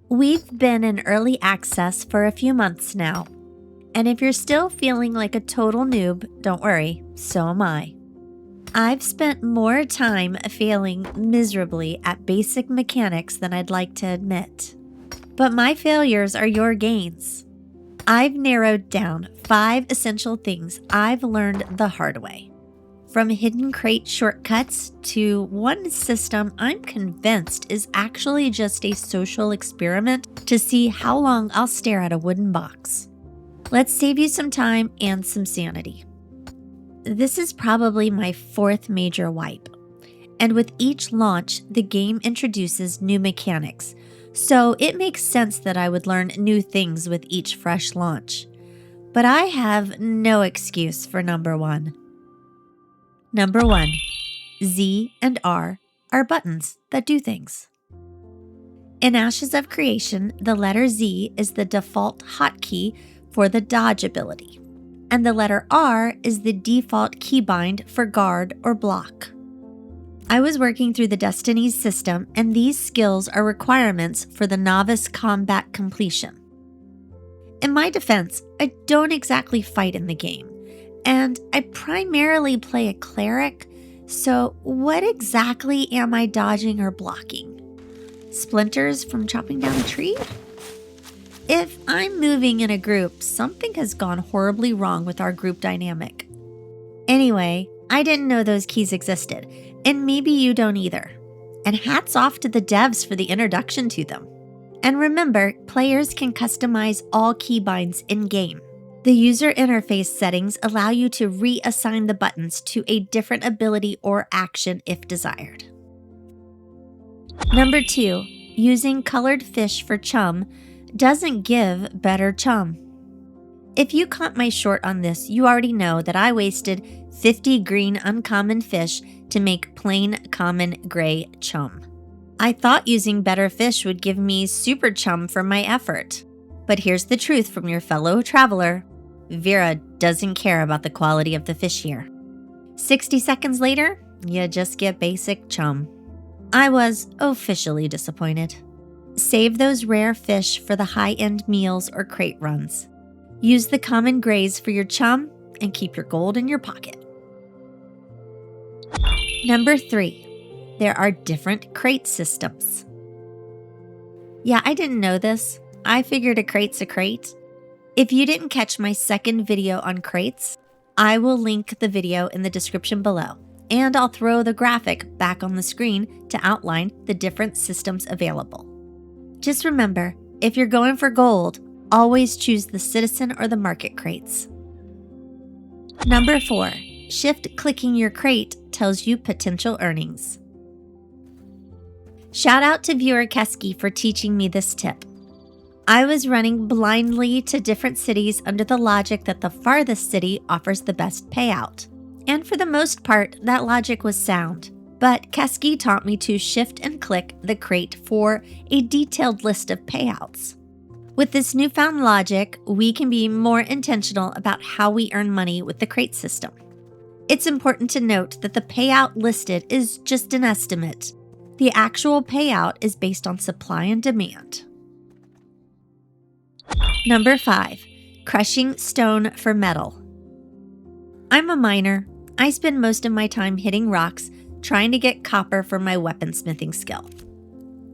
We've been in early access for a few months now, and if you're still feeling like a total noob, don't worry, so am I. I've spent more time failing miserably at basic mechanics than I'd like to admit. But my failures are your gains. I've narrowed down 5 essential things I've learned the hard way. From hidden crate shortcuts to one system I'm convinced is actually just a social experiment to see how long I'll stare at a wooden box. Let's save you some time and some sanity. This is probably my 4th major wipe, and with each launch, the game introduces new mechanics, so it makes sense that I would learn new things with each fresh launch. But I have no excuse for number 1. Number 1, Z and R are buttons that do things. In Ashes of Creation, the letter Z is the default hotkey for the dodge ability, and the letter R is the default keybind for guard or block. I was working through the Destinies system, and these skills are requirements for the novice combat completion. In my defense, I don't exactly fight in the game, and I primarily play a cleric, so what exactly am I dodging or blocking? Splinters from chopping down a tree? If I'm moving in a group, something has gone horribly wrong with our group dynamic. Anyway, I didn't know those keys existed, and maybe you don't either. And hats off to the devs for the introduction to them. And remember, players can customize all keybinds in-game. The user interface settings allow you to reassign the buttons to a different ability or action if desired. Number 2, using colored fish for chum doesn't give better chum. If you caught my short on this, you already know that I wasted 50 green uncommon fish to make plain common gray chum. I thought using better fish would give me super chum for my effort. But here's the truth from your fellow traveler. Vera doesn't care about the quality of the fish here. 60 seconds later, you just get basic chum. I was officially disappointed. Save those rare fish for the high-end meals or crate runs. Use the common grays for your chum and keep your gold in your pocket. Number 3, there are different crate systems. Yeah, I didn't know this. I figured a crate's a crate. If you didn't catch my second video on crates, I will link the video in the description below, and I'll throw the graphic back on the screen to outline the different systems available. Just remember, if you're going for gold, always choose the citizen or the market crates. Number 4, Shift+Clicking your crate tells you potential earnings. Shout out to viewer Kesky for teaching me this tip. I was running blindly to different cities under the logic that the farthest city offers the best payout. And for the most part, that logic was sound. But Kesky taught me to shift and click the crate for a detailed list of payouts. With this newfound logic, we can be more intentional about how we earn money with the crate system. It's important to note that the payout listed is just an estimate. The actual payout is based on supply and demand. Number 5, crushing stone for metal. I'm a miner. I spend most of my time hitting rocks, trying to get copper for my weaponsmithing skill.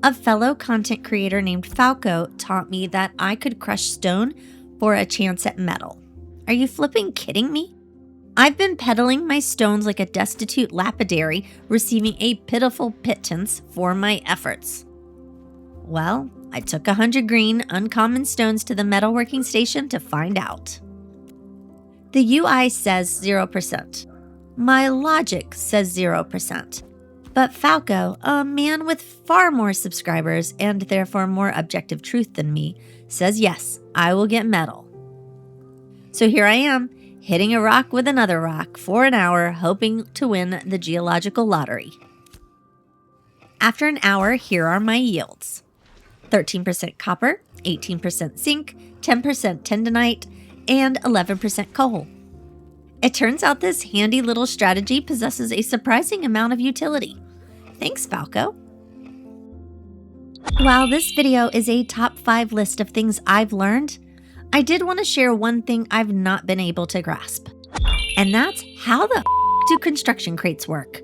A fellow content creator named Falco taught me that I could crush stone for a chance at metal. Are you flipping kidding me? I've been peddling my stones like a destitute lapidary, receiving a pitiful pittance for my efforts. Well, I took 100 green, uncommon stones to the metalworking station to find out. The UI says 0%. My logic says 0%. But Falco, a man with far more subscribers and therefore more objective truth than me, says yes, I will get metal. So here I am, hitting a rock with another rock for an hour, hoping to win the geological lottery. After an hour, here are my yields. 13% copper, 18% zinc, 10% tendonite, and 11% coal. It turns out this handy little strategy possesses a surprising amount of utility. Thanks, Falco. While this video is a top 5 list of things I've learned, I did want to share one thing I've not been able to grasp. And that's how the do construction crates work.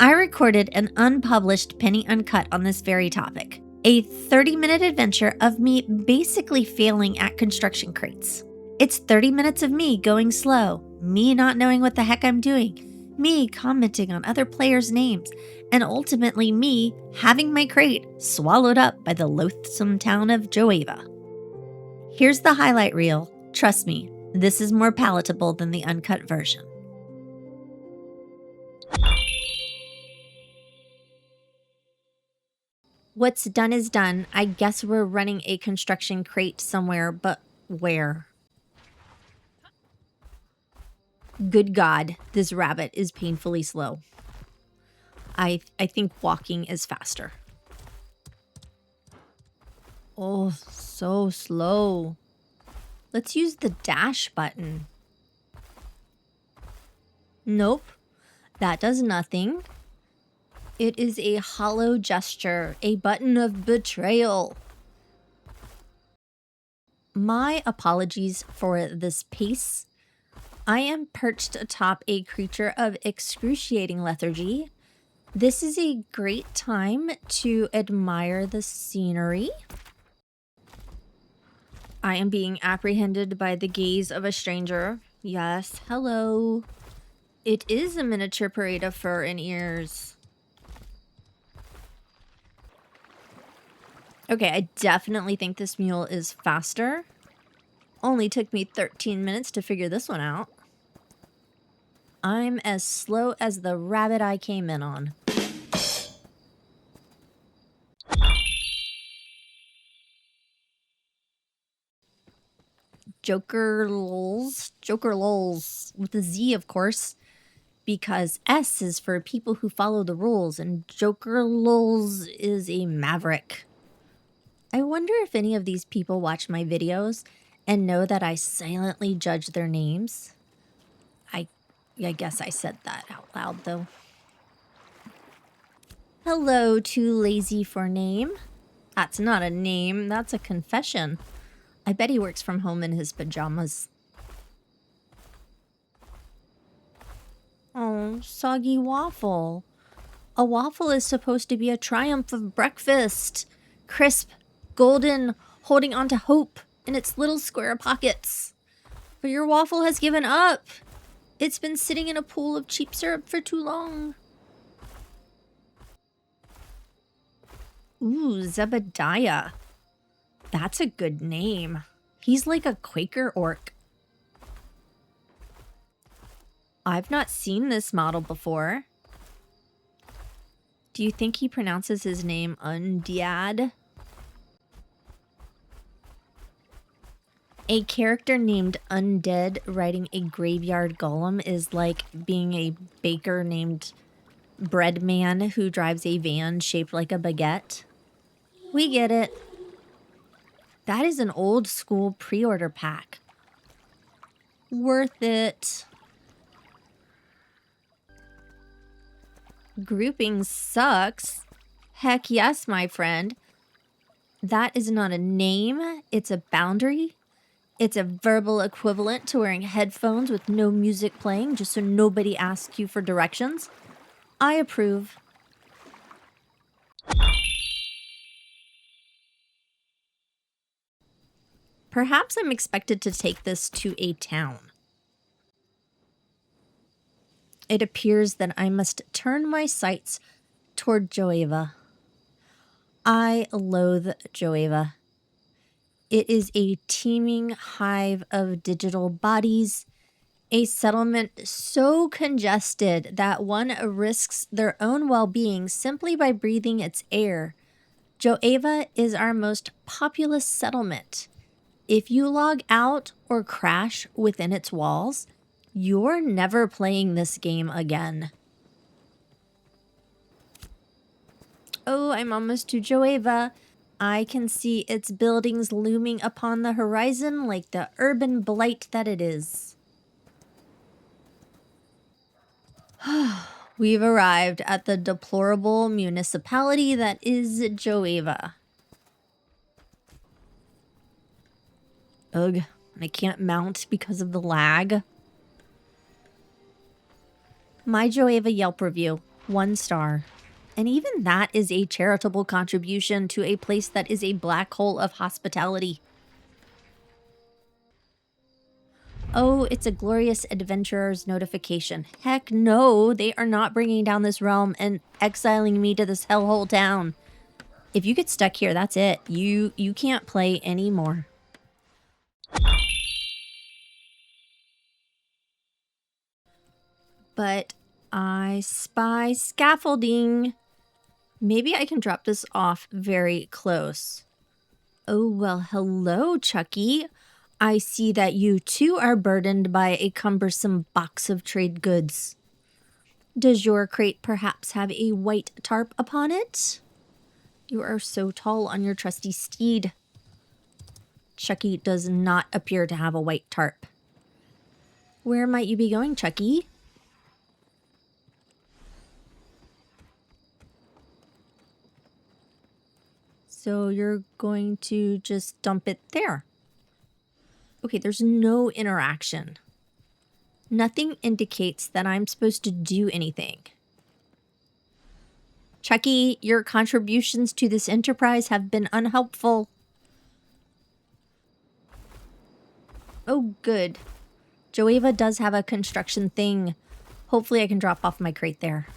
I recorded an unpublished Penny Uncut on this very topic. A 30-minute adventure of me basically failing at construction crates. It's 30 minutes of me going slow, me not knowing what the heck I'm doing, me commenting on other players' names, and ultimately me having my crate swallowed up by the loathsome town of Joeva. Here's the highlight reel. Trust me, this is more palatable than the uncut version. What's done is done. I guess we're running a construction crate somewhere, but where? Good God, this rabbit is painfully slow. I think walking is faster. Oh, so slow. Let's use the dash button. Nope, that does nothing. It is a hollow gesture, a button of betrayal. My apologies for this pace. I am perched atop a creature of excruciating lethargy. This is a great time to admire the scenery. I am being apprehended by the gaze of a stranger. Yes, hello. It is a miniature parade of fur and ears. Okay, I definitely think this mule is faster. Only took me 13 minutes to figure this one out. I'm as slow as the rabbit I came in on. Joker lols, with a Z, of course, because S is for people who follow the rules, and Joker lols is a maverick. I wonder if any of these people watch my videos and know that I silently judge their names. I guess I said that out loud, though. Hello, too lazy for name. That's not a name, that's a confession. I bet he works from home in his pajamas. Oh, soggy waffle. A waffle is supposed to be a triumph of breakfast. Crisp, golden, holding on to hope in its little square pockets. But your waffle has given up. It's been sitting in a pool of cheap syrup for too long. Ooh, Zebediah. That's a good name. He's like a Quaker orc. I've not seen this model before. Do you think he pronounces his name Undiad? A character named Undead riding a graveyard golem is like being a baker named Breadman who drives a van shaped like a baguette. We get it. That is an old school pre-order pack. Worth it. Grouping sucks. Heck yes, my friend. That is not a name, it's a boundary. It's a verbal equivalent to wearing headphones with no music playing just so nobody asks you for directions. I approve. Perhaps I'm expected to take this to a town. It appears that I must turn my sights toward Joeva. I loathe Joeva. It is a teeming hive of digital bodies, a settlement so congested that one risks their own well-being simply by breathing its air. Joeva is our most populous settlement. If you log out or crash within its walls, you're never playing this game again. Oh, I'm almost to Joeva. I can see its buildings looming upon the horizon like the urban blight that it is. We've arrived at the deplorable municipality that is Joeva. Ugh, I can't mount because of the lag. My Joeva Yelp review, 1 star. And even that is a charitable contribution to a place that is a black hole of hospitality. Oh, it's a glorious adventurer's notification. Heck no, they are not bringing down this realm and exiling me to this hellhole town. If you get stuck here, that's it. You can't play anymore. But I spy scaffolding. Maybe I can drop this off very close. Oh, well, hello, Chucky. I see that you too are burdened by a cumbersome box of trade goods. Does your crate perhaps have a white tarp upon it? You are so tall on your trusty steed. Chucky does not appear to have a white tarp. Where might you be going, Chucky? So you're going to just dump it there. Okay, there's no interaction. Nothing indicates that I'm supposed to do anything. Chucky, your contributions to this enterprise have been unhelpful. Oh, good. Joeva does have a construction thing. Hopefully I can drop off my crate there.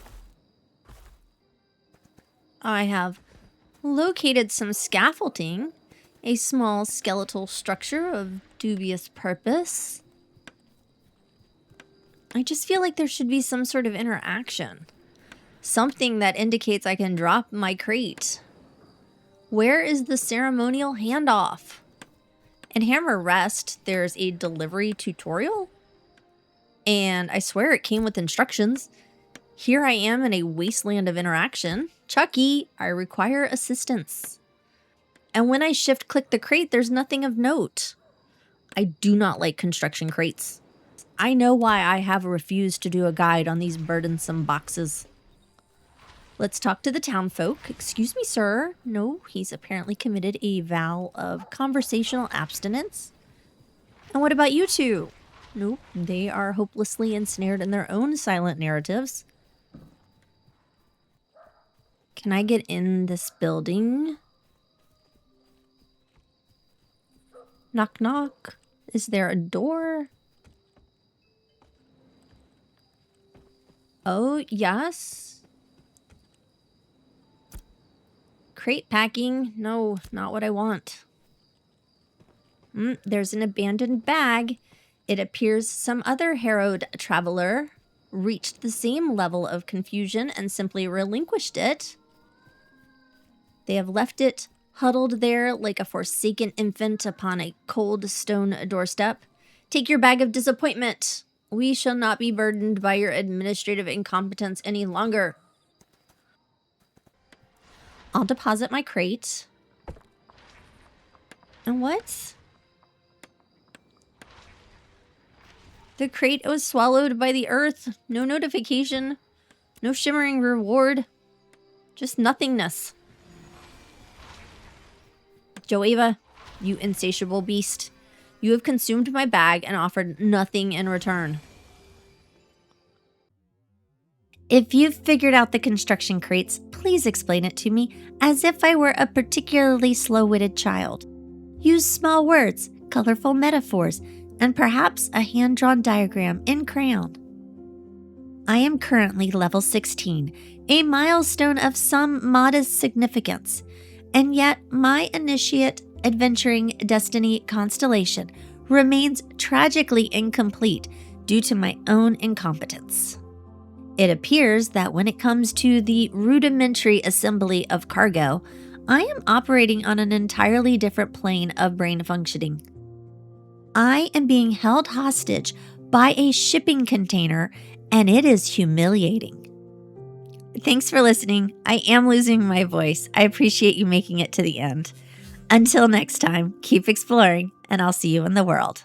I have located some scaffolding. A small skeletal structure of dubious purpose. I just feel like there should be some sort of interaction. Something that indicates I can drop my crate. Where is the ceremonial handoff? In Hammer Rest, there's a delivery tutorial. And I swear it came with instructions. Here I am in a wasteland of interaction. Chucky, I require assistance. And when I shift-click the crate, there's nothing of note. I do not like construction crates. I know why I have refused to do a guide on these burdensome boxes. Let's talk to the townfolk. Excuse me, sir. No, he's apparently committed a vow of conversational abstinence. And what about you two? Nope, they are hopelessly ensnared in their own silent narratives. Can I get in this building? Knock, knock. Is there a door? Oh, yes. Crate packing. No, not what I want. There's an abandoned bag. It appears some other harrowed traveler reached the same level of confusion and simply relinquished it. They have left it huddled there like a forsaken infant upon a cold stone doorstep. Take your bag of disappointment. We shall not be burdened by your administrative incompetence any longer. I'll deposit my crate. And what? The crate was swallowed by the earth. No notification. No shimmering reward. Just nothingness. Joeva, you insatiable beast. You have consumed my bag and offered nothing in return. If you've figured out the construction crates, please explain it to me as if I were a particularly slow-witted child. Use small words, colorful metaphors, and perhaps a hand-drawn diagram in crayon. I am currently level 16, a milestone of some modest significance, and yet my initiate adventuring destiny constellation remains tragically incomplete due to my own incompetence. It appears that when it comes to the rudimentary assembly of cargo, I am operating on an entirely different plane of brain functioning. I am being held hostage by a shipping container, and it is humiliating. Thanks for listening. I am losing my voice. I appreciate you making it to the end. Until next time, keep exploring, and I'll see you in the world.